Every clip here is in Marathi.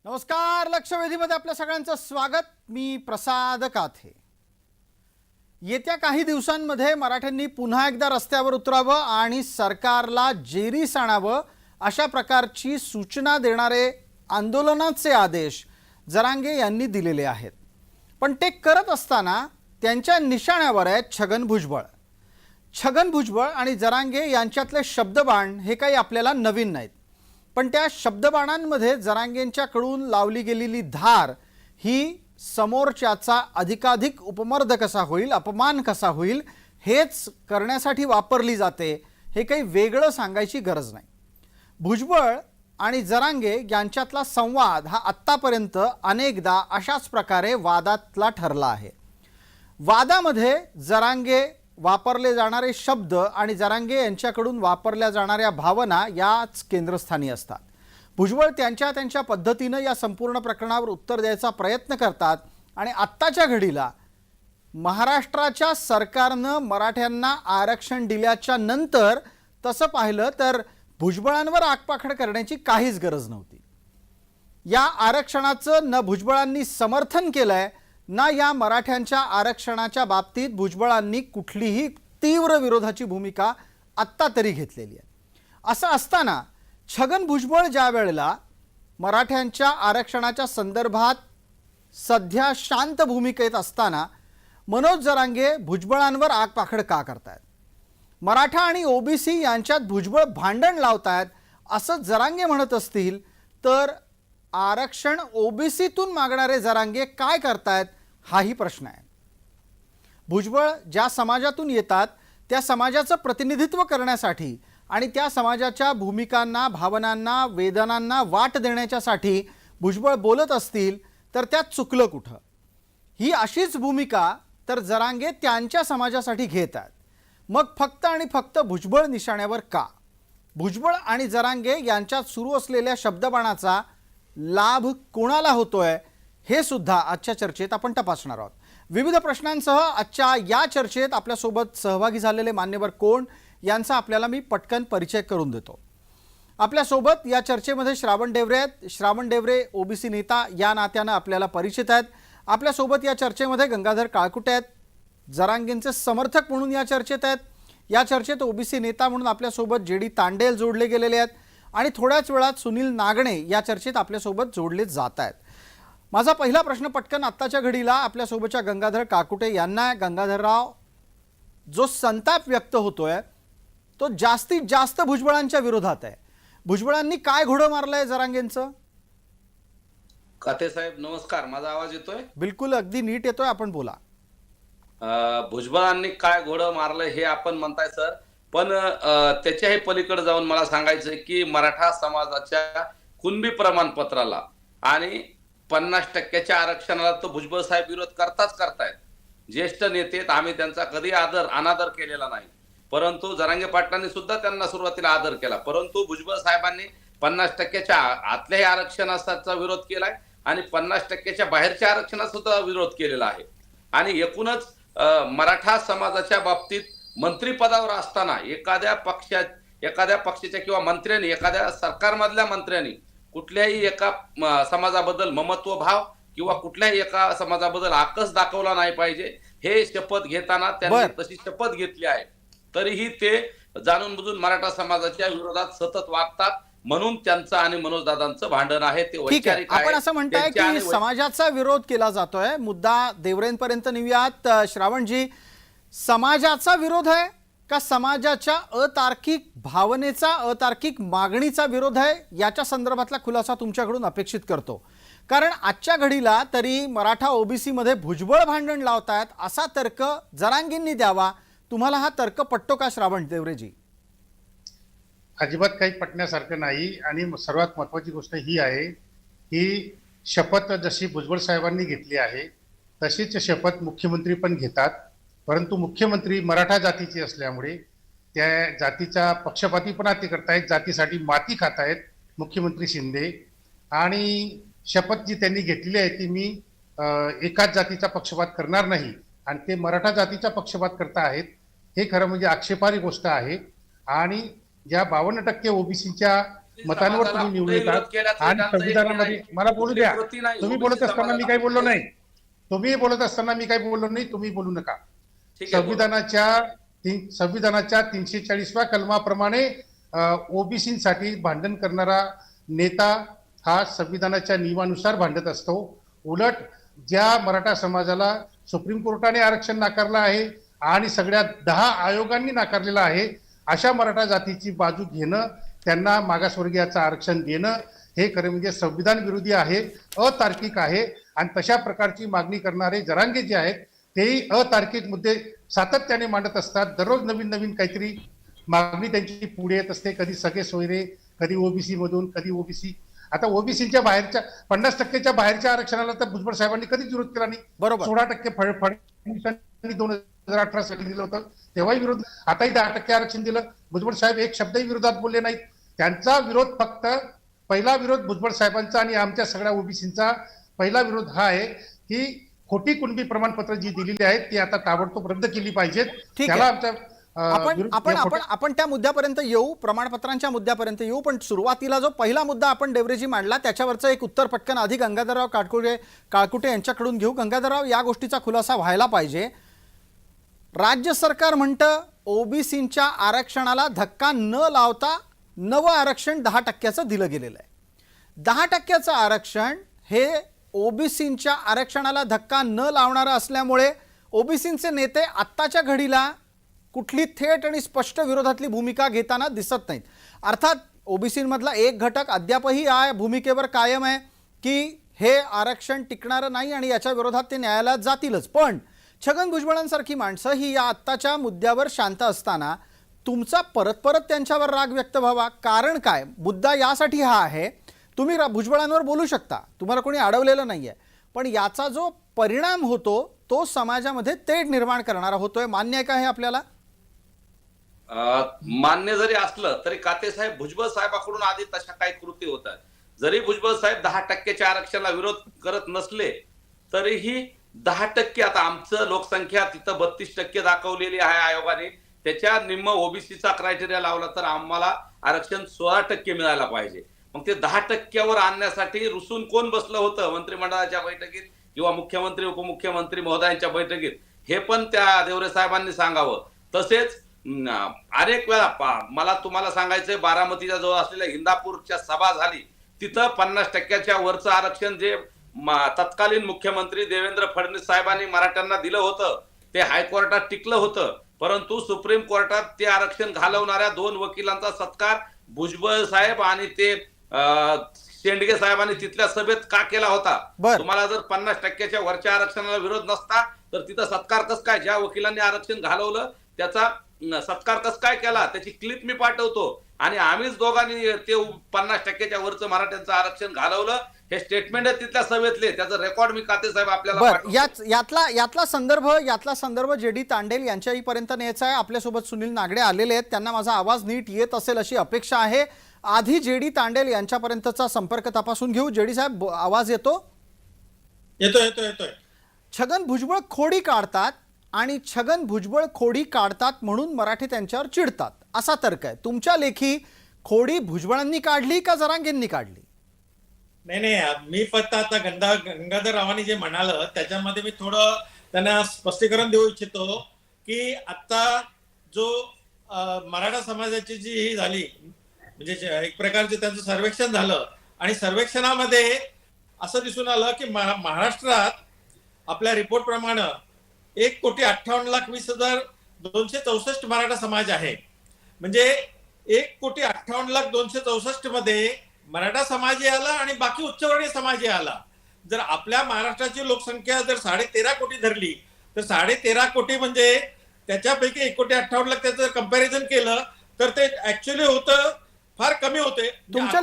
नमस्कार. लक्षवेधीमध्ये आपल्या सगळ्यांचं स्वागत. मी प्रसाद काथे. येत्या काही दिवसांमध्ये मराठ्यांनी पुन्हा एकदा रस्त्यावर उतरावं आणि सरकारला जेरीस आणावं अशा प्रकारची सूचना देणारे आंदोलनाचे आदेश जरांगे यांनी दिलेले आहेत. पण ते करत असताना त्यांच्या निशाण्यावर आहे छगन भुजबळ. छगन भुजबळ आणि जरांगे यांच्यातले शब्दबाण हे काही आपल्याला नवीन नाहीत. पण त्या शब्दबाणांमध्ये जरांगेंच्याकडून लावली गेलेली धार ही समोरच्याचा अधिकाधिक उपमर्द कसा होईल, अपमान कसा होईल हेच करण्यासाठी वापरली जाते. हे काही वेगळं सांगायची गरज नाही. भुजबळ आणि जरांगे यांच्यातला संवाद हा आत्तापर्यंत अनेकदा अशाच प्रकारे वादातला ठरला आहे. वादामध्ये जरांगे वापरले जाणारे शब्द आणि जरांगे यांच्याकडून वापरल्या जाणाऱ्या भावना याच केंद्रस्थानी असतात. भुजबळ त्यांच्या पद्धतीनं या संपूर्ण प्रकरणावर उत्तर द्यायचा प्रयत्न करतात आणि आत्ताच्या घडीला महाराष्ट्राच्या सरकारनं मराठ्यांना आरक्षण दिल्याच्या नंतर तसं पाहिलं तर भुजबळांवर आगपाखड करण्याची काहीच गरज नव्हती. या आरक्षणाचं न भुजबळांनी समर्थन केलंय ना या मराठ्यांच्या आरक्षणाच्या बाबतीत भुजबळांनी कुठलीही तीव्र विरोधाची भूमिका आत्ता तरी घेतलेली आहे. असं असताना छगन भुजबळ ज्या वेळेला मराठ्यांच्या आरक्षणाच्या संदर्भात सध्या शांत भूमिकेत असताना मनोज जरांगे भुजबळांवर आगपाखड का करतायत, मराठा आणि ओबीसी यांच्यात भुजबळ भांडण लावतायत असं जरांगे म्हणत असतील तर आरक्षण ओबीसीतून मागणारे जरांगे काय करतायत हाही प्रश्न आहे. भुजबळ ज्या समाजातून येतात त्या समाजाचं प्रतिनिधित्व करण्यासाठी आणि त्या समाजाच्या भूमिकांना, भावनांना, वेदनांना वाट देण्याच्यासाठी भुजबळ बोलत असतील तर त्यात चुकलं कुठं. ही अशीच भूमिका तर जरांगे त्यांच्या समाजासाठी घेतात. मग फक्त आणि फक्त भुजबळ निशाण्यावर का? भुजबळ आणि जरांगे यांच्यात सुरू असलेल्या शब्दबाणाचा लाभ कोणाला होतोय हे सुद्धा आजच्या चर्चेत आपण तपासणार आहोत. विविध प्रश्नांसह आजच्या या चर्चेत आपल्यासोबत सहभागी झालेले मान्यवर कोण यांचा आपल्याला मी पटकन परिचय करून देतो. आपल्यासोबत या चर्चेमध्ये श्रावण डेवरे आहेत. श्रावण डेवरे ओबीसी नेता या नात्यानं आपल्याला परिचित आहेत. आपल्यासोबत या चर्चेमध्ये गंगाधर काळकुटे आहेत, जरांगेंचे समर्थक म्हणून या चर्चेत आहेत. या चर्चेत ओबीसी नेता म्हणून आपल्यासोबत जेडी तांडेल जोडले गेलेले आहेत आणि थोड्याच वेळात सुनील नागणे या चर्चेत आपल्यासोबत जोडले जात आहेत. माझा पहिला प्रश्न पटकन आत्ताच्या घडीला आपल्यासोबतच्या गंगाधर काकुटे यांना. गंगाधरराव, जो संताप व्यक्त होतोय तो जास्तीत जास्त भुजबळांच्या विरोधात आहे. भुजबळांनी काय घोडं मारलंय जरांगेंचं? काते साहेब नमस्कार, माझा आवाज येतोय? बिलकुल, अगदी नीट येतोय, आपण बोला. भुजबळांनी काय घोडं मारलंय हे आपण म्हणताय सर, पण त्याच्याही पलीकडे जाऊन मला सांगायचंय की मराठा समाजाच्या कुणबी प्रमाणपत्राला आणि 50% आरक्षणाला तर भुजबळ साहेब विरोध करतायत. ज्येष्ठ नेते, आम्ही त्यांचा कधी अनादर केलेला नाही, परंतु जरांगे पाटलांनी सुद्धा त्यांना सुरुवातीला आदर केला. परंतु भुजबळ साहेबांनी 50%च्या आतल्याही आरक्षणाचा विरोध केलाय आणि 50%च्या बाहेरच्या आरक्षणाचा सुद्धा विरोध केलेला आहे. आणि एकूणच मराठा समाजाच्या बाबतीत मंत्रिपदावर असताना एखाद्या पक्षाच्या किंवा मंत्र्यांनी, एखाद्या सरकारमधल्या मंत्र्यांनी कुठल्याही एका समाजाबद्दल ममत्व भाव किंवा कुठल्याही एका समाजाबद्दल आकस दाखवला नाही पाहिजे. हे शपथ घेताना त्यांनी तशी शपथ घेतली आहे, तरीही ते जाणून बुजून मराठा समाजाच्या विरोधात सतत वागतात. म्हणून त्यांचं आणि मनोज दादांचं भांडण आहे ते वैचारिक आहे. आपण असं म्हणताय की समाजाचा विरोध केला जातोय. मुद्दा देवरेंपर्यंत नेऊयात. श्रावणजी, समाजाचा विरोध आहे का समाजाच्या अतार्किक भावनेचा, अतार्किक मागणीचा विरोध आहे? याच्या संदर्भातला खुलासा तुमच्याकडून अपेक्षित करतो. कारण आजच्या घडीला तरी मराठा ओबीसी मध्ये भुजबळ भांडण लावतायत असा तर्क जरांगेंनी द्यावा. तुम्हाला हा तर्क पटतो का श्रावण देवरेजी? अजिबात काही पटण्यासारखं नाही. आणि सर्वात महत्वाची गोष्ट ही आहे की शपथ जशी भुजबळ साहेबांनी घेतली आहे तशीच शपथ मुख्यमंत्री पण घेतात. परंतु मुख्यमंत्री मराठा जातीचे असल्यामुळे त्या जातीचा पक्षपातीपणा ते करतायत, जातीसाठी माती खातायत मुख्यमंत्री शिंदे. आणि शपथ जी त्यांनी घेतलेली आहे ती मी एकाच जातीचा पक्षपात करणार नाही आणि ते मराठा जातीचा पक्षपात करता आहेत, हे खरं म्हणजे आक्षेपार्ह गोष्ट आहे. आणि ज्या 52% ओबीसीच्या मतांवर तुम्ही निवडून येतात आणि संविधानामध्ये मला बोलू द्या. तुम्ही बोलत असताना मी काही बोललो नाही. तुम्ही बोलत असताना मी काही बोललो नाही. तुम्ही बोलू नका. संविधानाच्या 340व्या कलमाप्रमाणे ओबीसीसाठी भांडण करणारा नेता हा संविधानाच्या नियमानुसार भांडत असतो. उलट ज्या मराठा समाजाला सुप्रीम कोर्टाने आरक्षण नाकारलं आहे आणि सगळ्या 10 आयोगांनी नाकारलेलं आहे, अशा मराठा जातीची बाजू घेणं, त्यांना मागासवर्गीयाचं आरक्षण देणं हे खरे म्हणजे संविधान विरोधी आहे, अतार्किक आहे. आणि तशा प्रकारची मागणी करणारे जरांगे जे आहेत तेही अतार्किक मुद्दे सातत्याने मांडत असतात. दररोज नवीन नवीन काहीतरी मागणी त्यांची पुढे येत असते. कधी सगळे सोयरे, कधी ओबीसी मधून, कधी ओबीसी. आता ओबीसीच्या बाहेरच्या 50% बाहेरच्या आरक्षणाला तर भुजबळ साहेबांनी कधीच विरोध केला नाही. बरोबर. 16% फडणवीसांनी 2018 साली दिलं होतं, तेव्हाही विरोध. आताही 10% आरक्षण दिलं. भुजबळ साहेब एक शब्दही विरोधात बोलले नाहीत. त्यांचा विरोध फक्त पहिला विरोध भुजबळ साहेबांचा आणि आमच्या सगळ्या ओबीसींचा पहिला विरोध हा आहे की खोटी कुणबी प्रमाणपत्र जी दिलेली आहेत ती आता ताबडतोब रद्द केली पाहिजेत. त्याला आमच्या आपण त्या मुद्द्यापर्यंत येऊ, प्रमाणपत्रांच्या मुद्द्यापर्यंत येऊ. पण सुरुवातीला जो पहिला मुद्दा आपण डेवरेजी मांडला त्याच्यावरचं एक उत्तर पटकन आधी गंगाधरराव काळकुटे यांच्याकडून घेऊ. गंगाधरराव, या गोष्टीचा खुलासा व्हायला पाहिजे. राज्य सरकार म्हणतं ओबीसींच्या आरक्षणाला धक्का न लावता नवं आरक्षण 10% दिलं गेलेलं आहे. 10% आरक्षण हे ओबीसींच्या आरक्षणाला धक्का न लावणारं असल्यामुळे ओबीसींचे नेते आत्ताच्या घडीला कुठली थेट आणि स्पष्ट विरोधातली भूमिका घेताना दिसत नाहीत. अर्थात ओबीसींमधला एक घटक अद्यापही या भूमिकेवर कायम आहे की हे आरक्षण टिकणारं नाही आणि याच्या विरोधात ते न्यायालयात जातीलच. पण छगन भुजबळांसारखी माणसं ही या आत्ताच्या मुद्द्यावर शांत असताना तुमचा परत परत त्यांच्यावर राग व्यक्त व्हावा, कारण काय? मुद्दा यासाठी हा आहे, तुम्ही भुजबळांवर बोलू शकता, तुम्हाला कोणी अडवलेलं नाहीये, पण याचा जो परिणाम होतो तो समाजामध्ये तेढ निर्माण करणारा होतोय. मान्य आहे का हे आपल्याला? मान्य जरी असलं तरी कातेसाहेब भुजबळ साहेबांकडून आधी तशा काही कृती होतात. जरी भुजबळ साहेब 10% आरक्षणाला विरोध करत नसले तरीही 10%, आता आमचं लोकसंख्या तिथं 32% दाखवलेली आहे आयोगाने, त्याच्या निम्म ओबीसीचा क्रायटेरिया लावला तर आम्हाला आरक्षण 16% मिळायला पाहिजे. मग ते 10%वर आणण्यासाठी रुसून कोण बसलं होतं मंत्रिमंडळाच्या बैठकीत किंवा मुख्यमंत्री उपमुख्यमंत्री महोदयांच्या बैठकीत, हे पण त्या देवरे साहेबांनी सांगावं. तसेच अनेक वेळा मला तुम्हाला सांगायचंय, बारामतीच्या जवळ असलेल्या इंदापूरच्या सभा झाली, तिथं 50%च्या वरचं आरक्षण जे तत्कालीन मुख्यमंत्री देवेंद्र फडणवीस साहेबांनी मराठ्यांना दिलं होतं ते हायकोर्टात टिकलं होतं. परंतु सुप्रीम कोर्टात ते आरक्षण घालवणाऱ्या 2 वकिलांचा सत्कार भुजबळ साहेब आणि ते शेंडगे साहेबांनी तिथल्या सभेत का केला होता? तुम्हाला जर 50%च्या वरच्या आरक्षणाला विरोध नसता तर तिथं सत्कार कस काय? ज्या वकिलांनी आरक्षण घालवलं त्याचा सत्कार कस काय केला? त्याची क्लिप मी पाठवतो. आणि आम्हीच दोघांनी ते 50%च्या वरचं मराठ्यांचं आरक्षण घालवलं, हे स्टेटमेंट आहे तिथल्या सभेतले, त्याचं रेकॉर्ड मी कातेसाहेब आपल्याला यातला संदर्भ जेडी तांडेल यांच्याही पर्यंत न्यायचा आहे. आपल्यासोबत सुनील नागडे आलेले आहेत, त्यांना माझा आवाज नीट येत असेल अशी अपेक्षा आहे. आधी जेडी तांडेल यांच्यापर्यंतचा संपर्क तपासून घेऊ. जेडी साहेब, आवाज येतो? येतोय. छगन भुजबळ खोडी काढतात आणि छगन भुजबळ खोडी काढतात म्हणून मराठी त्यांच्यावर चिडतात असा तर्क आहे. तुमच्या लेखी खोडी भुजबळांनी काढली का जरांगेंनी काढली? नाही, मी फक्त आता गंगाधर रावांनी जे म्हणालं त्याच्यामध्ये मी थोडं त्यांना स्पष्टीकरण देऊ इच्छितो की आता जो मराठा समाजाची जी ही झाली, म्हणजे एक प्रकारचे त्यांचं सर्वेक्षण झालं आणि सर्वेक्षणामध्ये असं दिसून आलं की महाराष्ट्रात आपल्या रिपोर्ट प्रमाणे 1,58,20,264 मराठा समाज आहे. म्हणजे 1,58,264 मध्ये मराठा समाजही आला आणि बाकी उच्चवर्णीय समाजही आला. जर आपल्या महाराष्ट्राची लोकसंख्या जर 13.5 कोटी धरली तर 13.5 कोटी म्हणजे त्याच्यापैकी 1,58,00,000 त्याचं कंपॅरिझन केलं तर ते ऍक्च्युअली होतं फार कमी होते. तुमच्या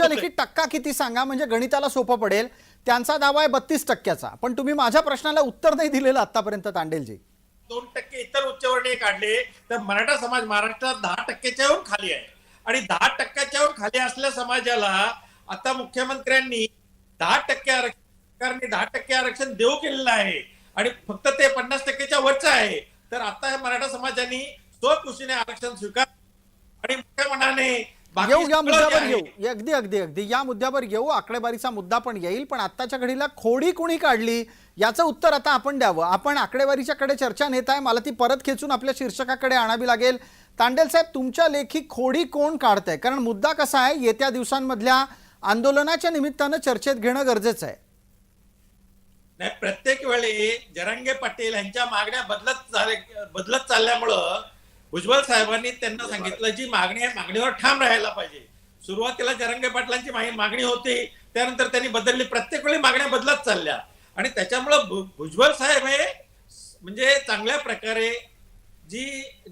लेखी टक्का किती सांगा, म्हणजे गणिताला सोपं पडेल. त्यांचा दावा आहे 32%चा, पण तुम्ही माझ्या प्रश्नाला उत्तर नाही दिलेलं आतापर्यंत तांडेलजी. 2% इतर उच्चवर्णीय काढले तर मराठा समाज महाराष्ट्रात 10%च्याहून खाली आहे. आणि 10%च्याहून खाली असलेल्या समाजाला आता मुख्यमंत्र्यांनी 10% सरकारने 10% आरक्षण देऊ केलेलं आहे आणि फक्त ते 50%च्या वरचं आहे. तर आता हे मराठा समाजाने स्वखुशीने आरक्षण स्वीकार आणि मोठ्या मनाने बाकी येऊ या सगळं जे मुद्द्यावर आहे, येऊ अगदी अगदी अगदी या मुद्द्यावर येऊ, आकडेवारीचा मुद्दा पण येईल, पण आत्ताच्या घडीला खोडी कुणी काढली याचं उत्तर आता आपण द्यावं. आपण आकडेवारीच्या कडे चर्चा नेत आहे, मला ती परत खेचून आपल्या शीर्षकाकडे आणावी लागेल. तांडेल साहेब, तुमच्या लेखी खोडी कोण काढतंय? कारण मुद्दा कसा आहे, येत्या दिवसांमधल्या आंदोलनाच्या निमित्तानं चर्चेत घेणं गरजेचं आहे. नाही, प्रत्येक वेळी जरांगे पाटील यांच्या मागण्या बदलत चालल्यामुळं भुजबळ साहेबांनी त्यांना सांगितलं जी मागणी आहे मागणीवर ठाम राहायला पाहिजे. सुरुवातीला जरांगे पाटलांची मागणी होती, त्यानंतर त्यांनी बदलली. प्रत्येक वेळी मागण्या बदलत चालल्या आणि त्याच्यामुळं भुजबळ साहेब हे म्हणजे चांगल्या प्रकारे जी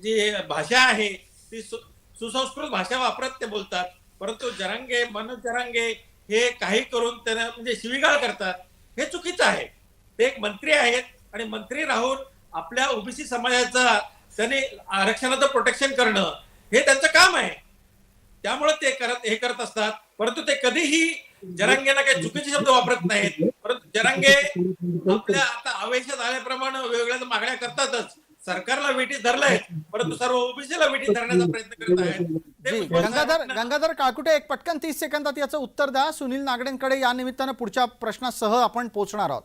जी भाषा आहे ती सुसंस्कृत भाषा वापरत ते बोलतात. परंतु मनोज जरांगे हे काही करून त्यांना म्हणजे शिवीगाळ करतात, हे चुकीचं आहे. ते एक मंत्री आहेत आणि मंत्री राहून आपल्या ओबीसी समाजाचा त्यांनी आरक्षणाचं प्रोटेक्शन करणं हे त्यांचं काम आहे. त्यामुळे ते हे करत असतात. परंतु ते कधीही जरांगेंना काही चुकीचे शब्द वापरत नाहीत. परंतु जरांगे आपल्या आता आवेशात आल्याप्रमाणे वेगवेगळ्या मागण्या करतातच. सरकारला वेठीस धरलंय, परंतु सर्व ओबीसीला वेठीस धरण्याचा प्रयत्न करत आहेत. गंगाधर काळकुटे, एक पटकन 30 सेकंदात याचं उत्तर द्या. सुनील नागडेंकडे या निमित्तानं पुढच्या प्रश्नासह आपण पोहोचणार आहोत.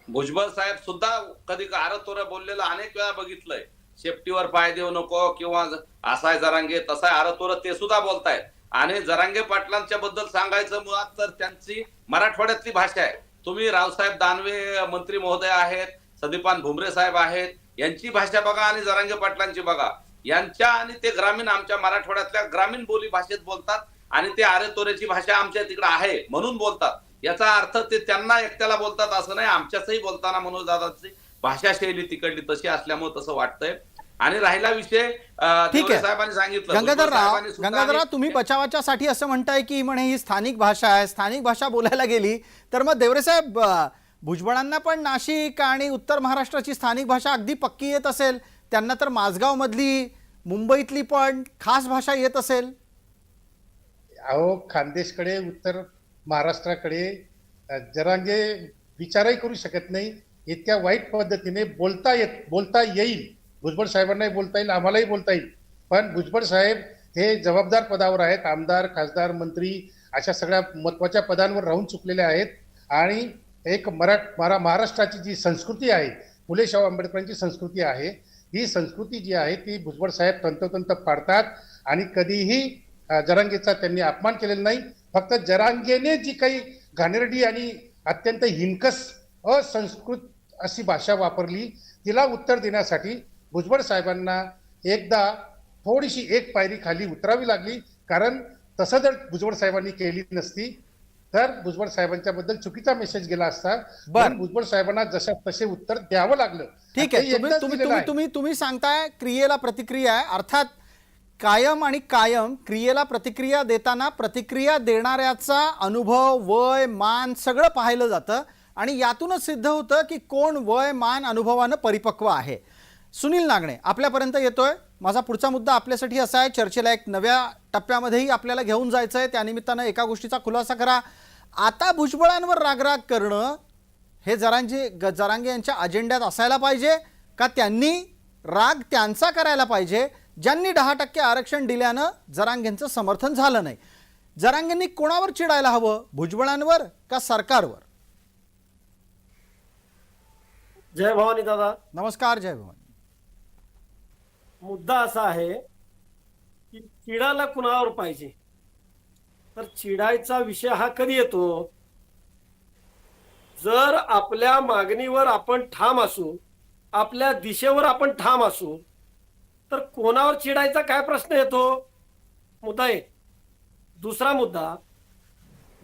भुजबळ साहेब सुद्धा कधी आरतोर बोललेलं अनेक वेळा बघितलंय. शेपटीवर पाय देऊ नको किंवा असाय जरांगे तसाय आरतोर ते सुद्धा बोलतायत. आणि जरांगे पाटलांच्या बद्दल सांगायचं मुळात तर त्यांची मराठवाड्यातली भाषा आहे. तुम्ही रावसाहेब दानवे मंत्री महोदय आहेत, संदीपान भुमरे साहेब आहेत, यांची भाषा बघा आणि जरांगे पाटलांची बघा. यांच्या आणि ते ग्रामीण आमच्या मराठवाड्यातल्या ग्रामीण बोली भाषेत बोलतात आणि ते आरेतोरेची भाषा आमच्या तिकडे आहे म्हणून बोलतात. याचा अर्थ ते त्यांना एकट्याला बोलतात असं नाही, आमच्याचही बोलताना मनोज दादाची भाषा शैली तिकडली तशी असल्यामुळे तसं वाटतंय. आणि राहिला विषय ठीक आहे साहेबांनी सांगितलं, गंगाधरराव तुम्ही बचावाच्या साठी असं म्हणताय की म्हणे ही स्थानिक भाषा आहे, स्थानिक भाषा बोलायला गेली तर मग देवरे साहेब भुजबळांना पण नाशिक आणि उत्तर महाराष्ट्राची स्थानिक भाषा अगदी पक्की येत असेल, त्यांना तर माझगाव मधली मुंबईतली पण खास भाषा येत असेल. अहो, खानदेशकडे उत्तर महाराष्ट्राकडे जरांगे विचारही करू शकत नाही. इतक्या वाईट पद्धतीने बोलता येईल. भुजबळ साहेबांनाही बोलता येईल, आम्हालाही बोलता येईल. पण भुजबळ साहेब हे जबाबदार पदावर आहेत, आमदार खासदार मंत्री अशा सगळ्या महत्वाच्या पदांवर राहून चुकलेले आहेत. आणि एक महाराष्ट्राची जी संस्कृती आहे, फुले शाहू आंबेडकरांची संस्कृती आहे, ही संस्कृती जी आहे ती भुजबळ साहेब तंतोतंत पाडतात. आणि कधीही जरांगेचा त्यांनी अपमान केलेला नाही. फक्त जरांगेने जी काही घाणेरडी आणि अत्यंत हिनकस असंस्कृत अशी भाषा वापरली, तिला उत्तर देण्यासाठी भुजबळ साहेबांना एकदा थोडीशी एक पायरी खाली उतरावी लागली. कारण तसं जर भुजबळ साहेबांनी केली नसती तर भुजबळ साहेबांच्या बद्दल चुकीचा मेसेज गेला असता. भुजबळ साहेबांना जशा तसे उत्तर द्यावं लागलं. ठीक आहे, तुम्ही सांगताय क्रियेला प्रतिक्रिया आहे. अर्थात कायम क्रियेला प्रतिक्रिया देताना प्रतिक्रिया देणाऱ्याचा अनुभव, वय, मान सगळं पाहिलं जातं आणि यातूनच सिद्ध होतं की कोण वय, मान, अनुभवानं परिपक्व आहे. सुनील नागणे आपल्यापर्यंत येतोय. माझा पुढचा मुद्दा आपल्यासाठी असा आहे, चर्चेला एक नव्या टप्प्यामध्येही आपल्याला घेऊन जायचं आहे. त्यानिमित्तानं एका गोष्टीचा खुलासा करा. आता भुजबळांवर रागराग करणं हे जरांगे यांच्या अजेंड्यात असायला पाहिजे का त्यांनी राग त्यांचा करायला पाहिजे ज्यांनी 10% आरक्षण दिल्यानं जरांगेंचं समर्थन झालं नाही? जरांगेंनी कोणावर चिडायला हवं, भुजबळांवर का सरकारवर? जय भवानी दादा. नमस्कार. जय भवानी. मुद्दा असा आहे की चिडायला कुणावर पाहिजे, तर चिडायचा विषय हा कधी येतो, जर आपल्या मागणीवर आपण ठाम असू, आपल्या दिशेवर आपण ठाम असू, तर कोणावर चिडायचा काय प्रश्न येतो? मुद्दा एक. दुसरा मुद्दा,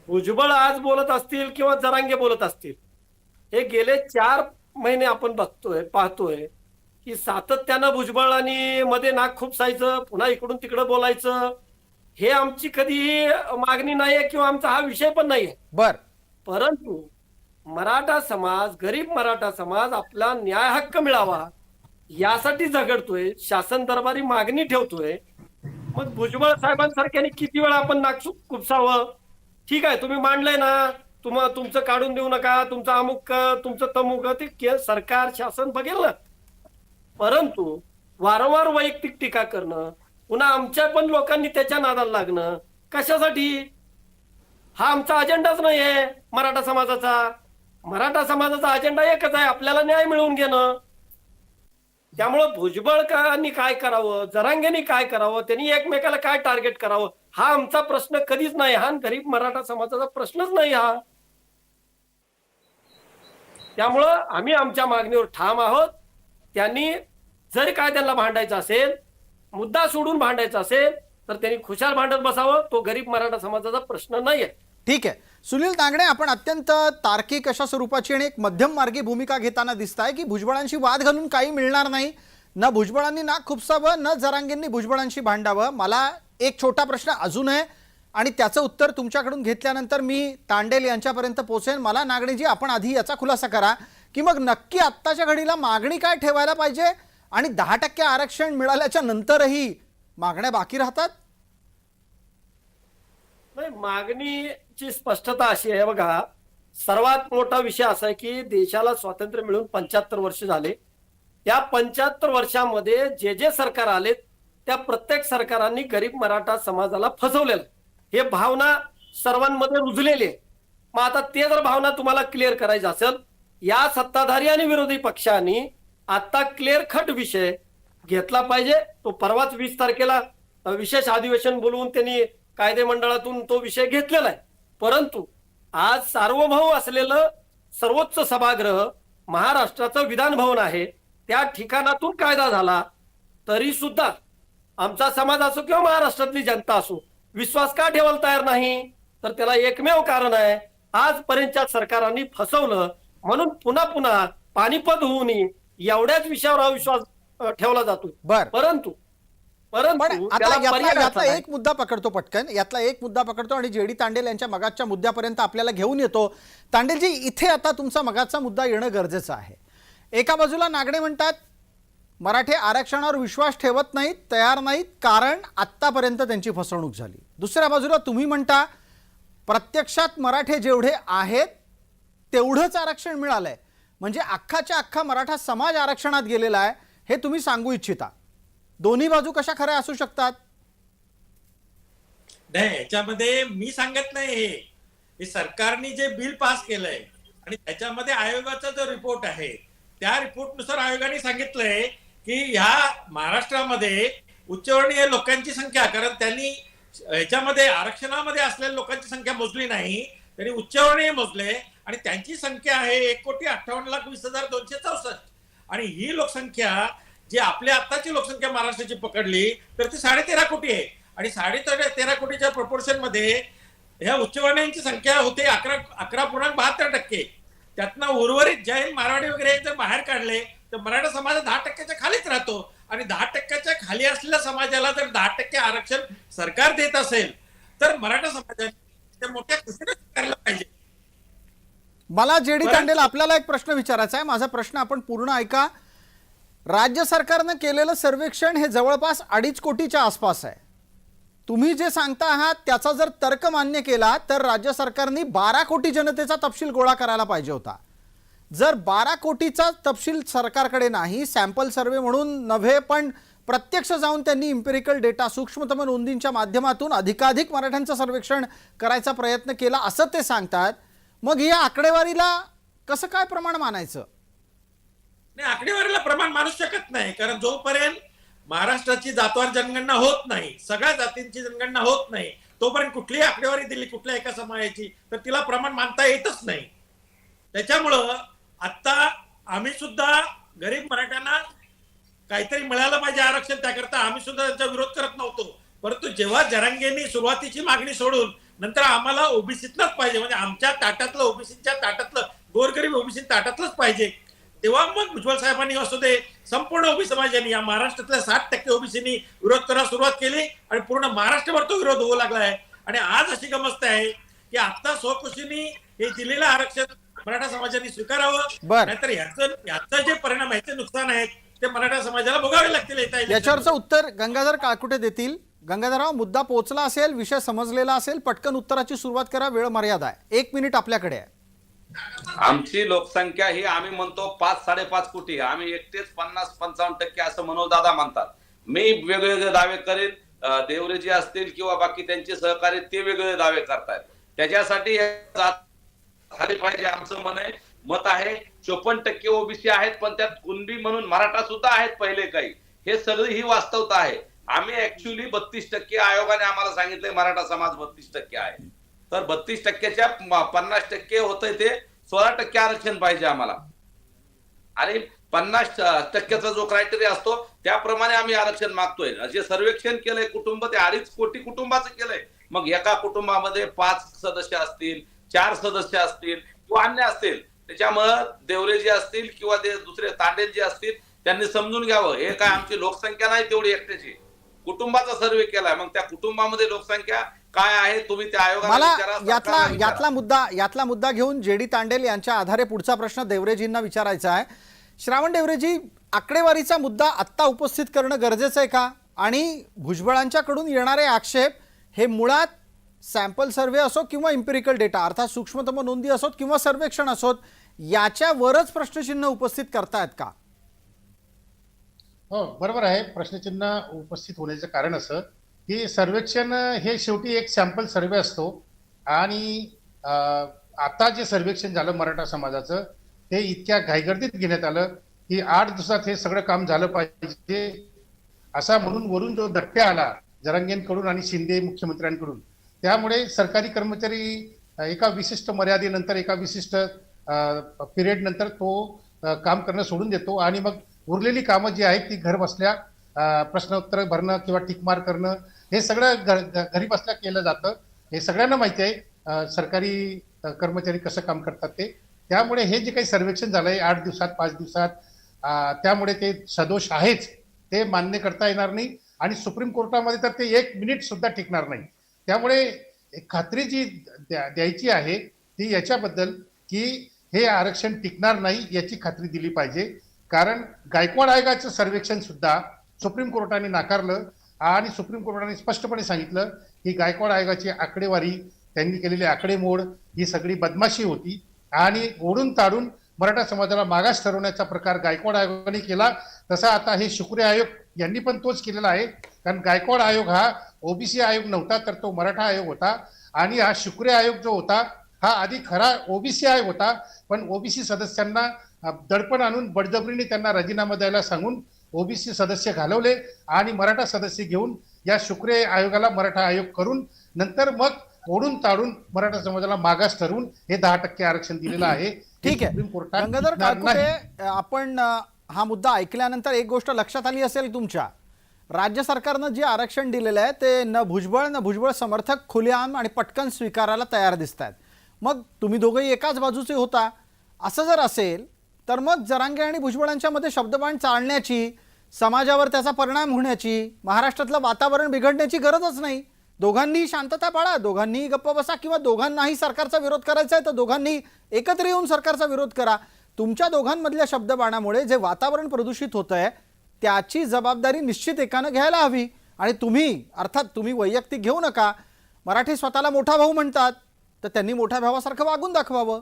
भुजबळ आज बोलत असतील किंवा जरांगे बोलत असतील, हे गेले 4 महिने आपण पाहतोय की सातत्यानं भुजबळ आणि मध्ये नाक खुपसायचं, पुन्हा इकडून तिकडं बोलायचं. हे आमची कधीही मागणी नाहीये किंवा आमचा हा विषय पण नाहीये. परंतु मराठा समाज, गरीब मराठा समाज आपला न्याय हक्क मिळावा यासाठी झगडतोय, शासन दरबारी मागणी ठेवतोय. मग भुजबळ साहेबांसारख्याने किती वेळा आपण नाक खुपसावं? ठीक आहे, तुम्ही मांडलंय ना, तुमचं काढून देऊ नका, तुमचं अमुक, तुमचं तमुक, ते सरकार शासन बघेल ना. परंतु वारंवार वैयक्तिक टीका करणं, पुन्हा आमच्या पण लोकांनी त्याच्या नादाला लागणं कशासाठी? हा आमचा अजेंडाच नाहीये मराठा समाजाचा. मराठा समाजाचा अजेंडा एकच आहे, आपल्याला न्याय मिळवून घेणं. त्यामुळं भुजबळकांनी काय करावं, जरांगेंनी काय करावं, त्यांनी एकमेकाला काय टार्गेट करावं, हा आमचा प्रश्न कधीच नाही. हा गरीब मराठा समाजाचा प्रश्नच नाही हा. त्यामुळं आम्ही आमच्या मागणीवर ठाम आहोत. त्यांनी जर काय त्यांना भांडायचं असेल, मुद्दा सोडून भांडायचा असेल, तर त्यांनी खुशाल भांडत बसावं. तो गरीब मराठा समाजाचा प्रश्न नाहीये. ठीक आहे. सुनील तांगडे, आपण अत्यंत तार्किक अशा स्वरूपाची आणि एक मध्यम मार्गी भूमिका घेताना दिसताय की भुजबळांशी वाद घालून काही मिळणार नाही. ना भुजबळांनी नाक खुपसावं, न जरांगेंनी भुजबळांशी भांडावं. मला एक छोटा प्रश्न अजून आहे आणि त्याचं उत्तर तुमच्याकडून घेतल्यानंतर मी तांडेल यांच्यापर्यंत पोहोचेन. मला नागणेजी, आपण आधी याचा खुलासा करा की मग नक्की आत्ताच्या घडीला मागणी काय ठेवायला पाहिजे आणि 10% आरक्षण मिळाल्याच्या नंतरही मागण्या बाकी राहतात? नाही, मागणीची स्पष्टता अशी आहे बघा. सर्वात मोठा विषय असा आहे की देशाला स्वातंत्र्य मिळून 75 वर्ष झाले. या 75 वर्षामध्ये जे जे सरकार आले त्या प्रत्येक सरकारांनी गरीब मराठा समाजाला फसवलेलं, हे भावना सर्वांमध्ये रुजलेली आहे. मग आता ते जर भावना तुम्हाला क्लिअर करायचं असेल, या सत्ताधारी आणि विरोधी पक्षांनी आता क्लिअर कट विषय घेतला पाहिजे. तो परवाच 20 तारखेला विशेष अधिवेशन बोलवून त्यांनी कायदे मंडळातून तो विषय घेतलेला आहे. परंतु आज सार्वभौम असलेलं सर्वोच्च सभागृह महाराष्ट्राचं विधान भवन आहे, त्या ठिकाणातून कायदा झाला तरी सुद्धा आमचा समाज असो किंवा महाराष्ट्रातली जनता असो विश्वास का ठेवायला तयार नाही? तर त्याला एकमेव कारण आहे, आजपर्यंतच्या सरकारांनी फसवलं म्हणून पुन्हा पुन्हा पानिपत होऊ नये एवढ्याच विषयावर हा विश्वास ठेवला जातो. बर, परंतु पण आता त्याला पर्याय यातला असा एक मुद्दा पकडतो पटकन, यातला एक मुद्दा पकडतो आणि जेडी तांडेल यांच्या मगाच्या मुद्द्यापर्यंत आपल्याला घेऊन येतो. तांडेलजी, इथे आता तुमचा मगाचा मुद्दा येणं गरजेचं आहे. एका बाजूला नागडे म्हणतात मराठे आरक्षणावर विश्वास ठेवत नाहीत, तयार नाहीत, कारण आत्तापर्यंत त्यांची फसवणूक झाली. दुसऱ्या बाजूला तुम्ही म्हणता प्रत्यक्षात मराठे जेवढे आहेत तेवढंच आरक्षण मिळालंय, म्हणजे अख्खाच्या अख्खा मराठा समाज आरक्षणात गेलेला आहे, हे तुम्ही सांगू इच्छिता. दोन्ही बाजू कशा खऱ्या असू शकतात? नाही, याच्यामध्ये मी सांगत नाही. हे सरकारने जे बिल पास केलंय आणि त्याच्यामध्ये आयोगाचा जो रिपोर्ट आहे त्या रिपोर्टनुसार आयोगाने सांगितलंय की ह्या महाराष्ट्रामध्ये उच्चवर्णीय लोकांची संख्या, कारण त्यांनी ह्याच्यामध्ये आरक्षणामध्ये असलेल्या लोकांची संख्या मोजली नाही, त्यांनी उच्चवर्णीय मोजले आणि त्यांची संख्या आहे 1,58,20,264. आणि ही लोकसंख्या जी आपल्या आत्ताची लोकसंख्या महाराष्ट्राची पकडली तर ती 13.5 कोटी आहे. आणि 13.5 कोटीच्या प्रपोर्शन मध्ये ह्या उच्चवर्णीयांची संख्या होते 11.72%. त्यातनं उर्वरित जैन, मारवाडी वगैरे जर बाहेर काढले तर मराठा समाज 10%च्या खालीच राहतो. आणि 10%च्या खाली असलेल्या समाजाला जर 10% आरक्षण सरकार देत असेल तर मराठा समाजाने ते मोठ्या खुशीने स्वीकारलं पाहिजे. मला जेडी तांडेल आपल्याला एक प्रश्न विचारायचा आहे. माझा प्रश्न आपण पूर्ण ऐका. राज्य सरकारनं केलेलं सर्वेक्षण हे जवळपास 2.5 कोटीच्या आसपास आहे. तुम्ही जे सांगता आहात त्याचा जर तर्क मान्य केला तर राज्य सरकारने 12 कोटी जनतेचा तपशील गोळा करायला पाहिजे होता. जर 12 कोटीचा तपशील सरकारकडे नाही, सॅम्पल सर्वे म्हणून नव्हे पण प्रत्यक्ष जाऊन त्यांनी इम्पेरिकल डेटा, सूक्ष्मतम नोंदींच्या माध्यमातून अधिकाधिक मराठ्यांचं सर्वेक्षण करायचा प्रयत्न केला असं ते सांगतात, मग या आकडेवारीला कसं काय प्रमाण मानायचं? नाही, आकडेवारीला प्रमाण मानू शकत नाही, कारण जोपर्यंत महाराष्ट्राची जातवार जनगणना होत नाही, सगळ्या जातींची जनगणना होत नाही, तोपर्यंत कुठलीही आकडेवारी दिली कुठल्या एका समाजाची तर तिला प्रमाण मानता येतच नाही. त्याच्यामुळं आता आम्ही सुद्धा गरीब मराठ्यांना काहीतरी मिळालं पाहिजे आरक्षण, त्याकरता आम्ही सुद्धा त्यांचा विरोध करत नव्हतो. परंतु जेव्हा जरांगेंनी सुरुवातीची मागणी सोडून नंतर आम्हाला ओबीसीतलंच पाहिजे, म्हणजे आमच्या ताटातलं, ओबीसीच्या ताटातलं, गोरगरीब ओबीसी ताटातलंच पाहिजे, तेव्हा मग भुजबळ साहेबांनी असू दे, संपूर्ण ओबीसी समाजाने, या महाराष्ट्रातल्या 60% ओबीसीनी विरोध करायला सुरुवात केली आणि पूर्ण महाराष्ट्रभर तो विरोध होऊ लागला आहे. आणि आज अशी गमस्त आहे की आता स्वखुशीने हे दिलेलं आरक्षण मराठा समाजाने स्वीकारावं, नाहीतर याचा जे परिणाम, याचे नुकसान आहेत ते मराठा समाजाला भोगावे लागतील. याच्यावरचं उत्तर गंगाधर काळकुटे देतील. गंगाधरराव, मुद्दा पोहोचला असेल, विषय समजलेला असेल, पटकन उत्तराची सुरुवात करा, वेळ मर्यादा आहे. 1 मिनिट आपल्याकडे आहे. आमची लोकसंख्या ही आम्ही म्हणतो 5-5.5 कोटी, आम्ही एकटेच 50-55% असं मनोज दादा म्हणतात. मी वेगवेगळे दावे करेन देवरेजी असतील किंवा बाकी त्यांचे सहकारी ते वेगळे दावे करतायत. त्याच्यासाठी झाले पाहिजे आमचं मत आहे. 54% ओबीसी आहेत, पण त्यात कुणबी म्हणून मराठा सुद्धा आहेत पहिले काही. हे सगळी ही वास्तवता आहे. आम्ही ऍक्च्युअली 32% आयोगाने आम्हाला सांगितलंय मराठा समाज 32% आहे. तर 32%च्या 50% होतंय ते 16% आरक्षण पाहिजे आम्हाला. आणि 50%चा जो क्रायटेरिया असतो त्याप्रमाणे आम्ही आरक्षण मागतोय. जे सर्वेक्षण केलंय कुटुंब ते 2.5 कोटी कुटुंबाचं केलंय. मग एका कुटुंबामध्ये 5 सदस्य असतील, 4 सदस्य असतील किंवा अन्य असतील, त्याच्यामुळे देवरेजी असतील किंवा दुसरे तांडेल जे असतील त्यांनी समजून घ्यावं. हे काय आमची लोकसंख्या नाही तेवढी एकट्याची, कुटुंबाचा सर्वे केलाय. मग त्या कुटुंबामध्ये लोकसंख्या काय आहे तुम्ही त्या आयोगाला मला विचारा, सरकारला विचारा. यातला मुद्दा घेऊन जेडी तांडेल यांच्या आधारे पुढचा प्रश्न देवरेजींना विचारायचा आहे. श्रावण देवरेजी, आकडेवारीचा मुद्दा आत्ता उपस्थित करणं गरजेचं आहे का? आणि भुजबळांच्याकडून येणारे आक्षेप हे मुळात सॅम्पल सर्व्हे असो किंवा इम्पेरिकल डेटा अर्थात सूक्ष्मतम नोंदी असोत किंवा सर्वेक्षण असोत, याच्यावरच प्रश्नचिन्ह उपस्थित करतायत का? हो, बरोबर आहे. प्रश्नचिन्ह उपस्थित होण्याचं कारण असं की सर्वेक्षण हे शेवटी एक सॅम्पल सर्वे असतो. आणि आता जे सर्वेक्षण झालं मराठा समाजाचं ते इतक्या घाईगर्दीत घेण्यात आलं की 8 दिवसात हे सगळं काम झालं पाहिजे असा म्हणून वरून जो धक्का आला जरांगेंकडून आणि शिंदे मुख्यमंत्र्यांकडून, त्यामुळे सरकारी कर्मचारी एका विशिष्ट मर्यादेनंतर एका विशिष्ट पिरियड नंतर तो काम करणं सोडून देतो आणि मग उरलेली कामं जी आहेत ती घर बसल्या प्रश्नोत्तर भरणं किंवा टिकमार करणं हे सगळं घरी बसल्या केलं जातं. हे सगळ्यांना माहिती आहे सरकारी कर्मचारी कसं काम करतात ते. त्यामुळे हे जे काही सर्वेक्षण झालंय 8 दिवसात 5 दिवसात, त्यामुळे ते सदोष आहेच ते मान्य करता येणार नाही. आणि सुप्रीम कोर्टामध्ये तर ते 1 मिनिट सुद्धा टिकणार नाही. त्यामुळे खात्री जी द्यायची आहे ती याच्याबद्दल की हे आरक्षण टिकणार नाही याची खात्री दिली पाहिजे. कारण गायकवाड आयोगाचं सर्वेक्षण सुद्धा सुप्रीम कोर्टाने नाकारलं आणि सुप्रीम कोर्टाने स्पष्टपणे सांगितलं की गायकवाड आयोगाची आकडेवारी, त्यांनी केलेली आकडेमोड ही सगळी बदमाशी होती आणि ओढून ताडून मराठा समाजाला मागास ठरवण्याचा प्रकार गायकवाड आयोगाने केला. तसा आता हे शुक्रे आयोग यांनी पण तोच केलेला आहे. कारण गायकवाड आयोग हा ओबीसी आयोग नव्हता तर तो मराठा आयोग होता. आणि हा शुक्रे आयोग जो होता हा आधी खरा ओबीसी आयोग होता, पण ओबीसी सदस्यांना दडपण आणून बळजबरीने त्यांना राजीनामा द्यायला सांगून ओबीसी सदस्य घालवले आणि मराठा सदस्य घेऊन या शुक्रे आयोगाला मराठा आयोग करून नंतर मग ओढून ताडून मराठा समाजाला मागास ठरवून हे 10% आरक्षण दिलेलं आहे. ठीक आहे गंगाधर काळकुटे, आपण हा मुद्दा ऐकल्यानंतर एक गोष्ट लक्षात आली असेल तुमच्या, राज्य सरकारनं जे आरक्षण दिलेलं आहे ते न भुजबळ समर्थक खुलेआम आणि पटकन स्वीकारायला तयार दिसत आहेत. मग तुम्ही दोघंही एकाच बाजूचे होता. असं जर असेल तर मग जरांगे आणि भुजबळांच्या मध्ये शब्दबाण चालण्याची, समाजावर त्याचा परिणाम होण्याची, महाराष्ट्रातलं वातावरण बिघडण्याची गरजच नाही. दोघांनी शांतता पाळा, दोघांनी गप्प बसा किंवा दोघांनाही सरकारचा विरोध करायचा आहे तर दोघांनी एकत्र येऊन सरकारचा विरोध करा. तुमच्या दोघांमधल्या शब्दबाणामुळे जे वातावरण प्रदूषित होत आहे त्याची जबाबदारी निश्चित एकानं घ्यायला हवी. आणि तुम्ही अर्थात तुम्ही वैयक्तिक घेऊ नका. मराठी स्वतःला मोठा भाऊ म्हणतात तर त्यांनी मोठ्या भावासारखं वागून दाखवावं.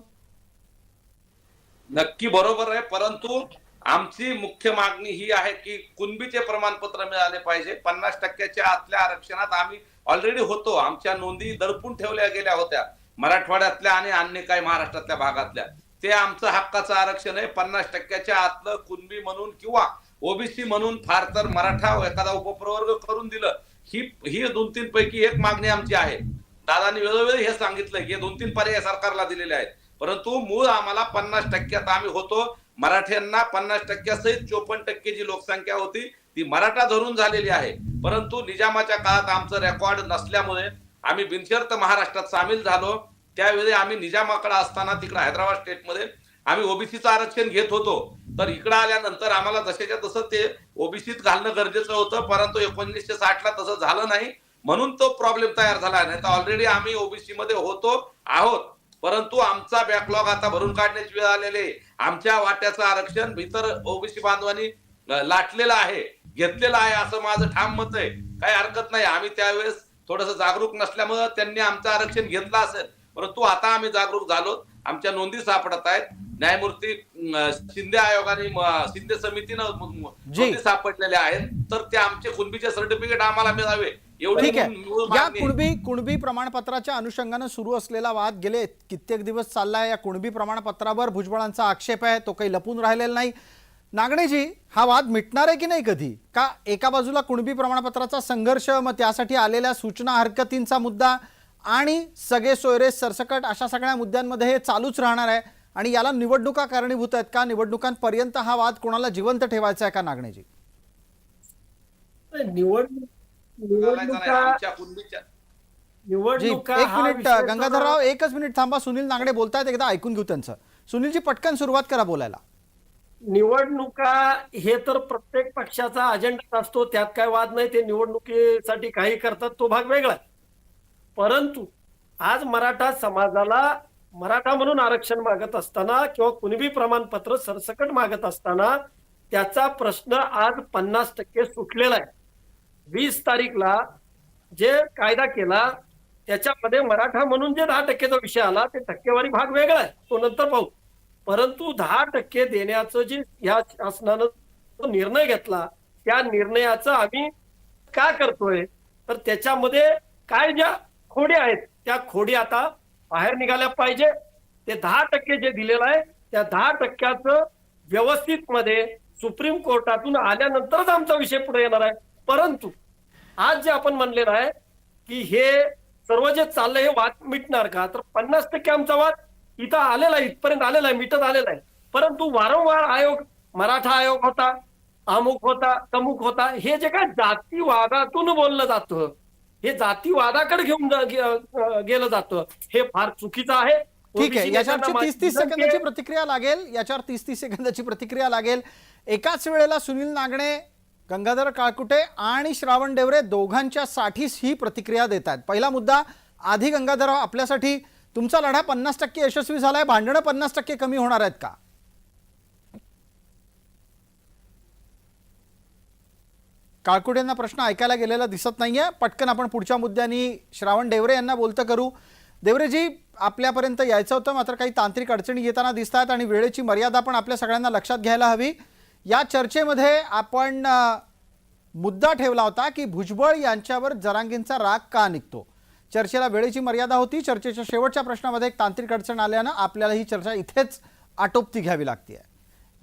नक्की बरोबर आहे, परंतु आमची मुख्य मागणी ही आहे की कुणबीचे प्रमाणपत्र मिळाले पाहिजे. 50%च्या आतल्या आरक्षणात आम्ही ऑलरेडी होतो. आमच्या नोंदी दडपून ठेवल्या गेल्या होत्या मराठवाड्यातल्या आणि अन्य काही महाराष्ट्रातल्या भागातल्या. ते आमचं हक्काचं आरक्षण आहे. 50%च्या आतलं कुणबी म्हणून किंवा ओबीसी म्हणून फार तर मराठा एखादा उपप्रवर्ग करून दिलं, ही 2-3 पैकी एक मागणी आमची आहे. दादांनी वेळोवेळी हे सांगितलं की 2-3 पर्याय सरकारला दिलेले आहेत, परंतु मूळ आम्हाला 50%त आम्ही होतो. मराठ्यांना 50% सहित 54% जी लोकसंख्या होती ती मराठा धरून झालेली आहे. परंतु निजामाच्या काळात आमचं रेकॉर्ड नसल्यामुळे आम्ही बिनशर्त महाराष्ट्रात सामील झालो. त्यावेळी आम्ही निजामाकडे असताना तिकडे हैदराबाद स्टेटमध्ये आम्ही ओबीसीचं आरक्षण घेत होतो. तर इकडे आल्यानंतर आम्हाला जशाच्या तसं ते ओबीसीत घालणं गरजेचं होतं, परंतु 1960ला तसं झालं नाही म्हणून तो प्रॉब्लेम तयार झाला. नाही तर ऑलरेडी आम्ही ओबीसी मध्ये आहोत, परंतु आमचा बॅकलॉग आता भरून काढण्याची वेळ आलेली आहे. आमच्या वाट्याचं आरक्षण इतर ओबीसी बांधवांनी लाटलेलं आहे, घेतलेलं आहे असं माझं ठाम मत आहे. काही हरकत नाही. आम्ही त्यावेळेस थोडंसं जागरूक नसल्यामुळे त्यांनी आमचं आरक्षण घेतलं असेल, परंतु आता आम्ही जागरूक झालो. आमच्या नोंदी सापडत आहेत. न्यायमूर्ती शिंदे आयोगाने शिंदे समितीनं नोंदी सापडलेल्या आहेत. तर ते आमचे कुणबीचे सर्टिफिकेट आम्हाला मिळावे एवढी ठीक आहे. मूळ या मागणी आहे. कुणबी प्रमाणपत्राच्या अनुषंगानं सुरू असलेला वाद गेले कित्येक दिवस चाललाय. या कुणबी प्रमाणपत्रावर भुजबळांचा आक्षेप आहे, तो काही लपून राहिलेला नाही. नागणेजी, हा वाद मिटणार आहे की नाही कधी? का एका बाजूला कुणबी प्रमाणपत्राचा संघर्ष, मग त्यासाठी आलेल्या सूचना हरकतींचा मुद्दा आणि सगळे सोयरे सरसकट अशा सगळ्या मुद्द्यांमध्ये हे चालूच राहणार आहे आणि याला निवडणुका कारणीभूत आहेत का? निवडणुकांपर्यंत हा वाद कोणाला जिवंत ठेवायचा आहे का नागणेजी? चालायचं नाही. आमच्या कुणबीच्या जी, निवडणुका एक हा मिनिट विषय तर- गंगाधरराव, एकच मिनिट थांबा. सुनील नागडे बोलतायत, एकदा ऐकून घेऊ त्यांचं. सुनीलजी, पटकन सुरुवात करा बोलायला. निवडणुका हे तर प्रत्येक पक्षाचा अजेंडा असतो, त्यात काय वाद नाही. ते निवडणुकीसाठी काही करतात, तो भाग वेगळा आहे. परंतु आज मराठा समाजाला मराठा म्हणून आरक्षण मागत असताना किंवा कुणबी प्रमाणपत्र सरसकट मागत असताना त्याचा प्रश्न आज 50% सुटलेला आहे. 20 तारीखला जे कायदा केला त्याच्यामध्ये मराठा म्हणून जे 10%चा विषय आला, ते टक्केवारी भाग वेगळा आहे, तो नंतर पाहू. परंतु 10% देण्याचं जे या शासनानं निर्णय घेतला, त्या निर्णयाचं आम्ही का करतोय, तर त्याच्यामध्ये काय ज्या खोडी आहेत त्या खोडी आता बाहेर निघाल्या पाहिजे. ते 10% जे दिलेलं आहे त्या 10%चं व्यवस्थित मध्ये सुप्रीम कोर्टातून आल्यानंतरच आमचा विषय पुढे येणार आहे. परंतु आज जे आपण म्हणलेलं आहे की हे सर्व जे चाललंय हे वाद मिटणार का, तर 50% आमचा वाद इथं आलेला आहे, इथपर्यंत आलेला आहे, मिटत आलेला आहे. परंतु वारंवार आयोग, मराठा आयोग होता, अमुक होता, तमुक होता, हे जे काय जातीवादातून बोललं जातं, हे जातीवादाकडे घेऊन गेलं जातं, हे फार चुकीचं आहे. ठीक आहे, याच्यावरची 30 सेकंदाची विनंती प्रतिक्रिया लागेल. याच्यावर 30 सेकंदाची प्रतिक्रिया लागेल. एकाच वेळेला सुनील नागणे, गंगाधर काळकुटे आणि श्रावण डेवरे दोघांच्या साठीच ही प्रतिक्रिया देत आहेत. पहिला मुद्दा आधी गंगाधर, आपल्यासाठी तुमचा लढा 50% यशस्वी झालाय, भांडणं 50% कमी होणार आहेत का? काळकुटेंना प्रश्न ऐकायला गेलेला दिसत नाहीये. पटकन आपण पुढच्या मुद्द्यांनी श्रावण डेवरे यांना बोलतं करू. देवरेजी, आपल्यापर्यंत यायचं होतं, मात्र काही तांत्रिक अडचणी येताना दिसत आहेत आणि वेळेची मर्यादा पण आपल्या सगळ्यांना लक्षात घ्यायला हवी. या चर्चेमध्ये आपण मुद्दा ठेवला होता की भुजबळ यांच्यावर जरांगेंचा राग का निघतो. चर्चेला वेळेची मर्यादा होती. चर्चेच्या शेवटच्या प्रश्नामध्ये एक तांत्रिक अडचण आल्यानं आपल्याला ही चर्चा इथेच आटोपती घ्यावी लागते.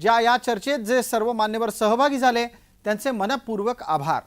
या चर्चेत जे सर्व मान्यवर सहभागी झाले त्यांचे मनपूर्वक आभार.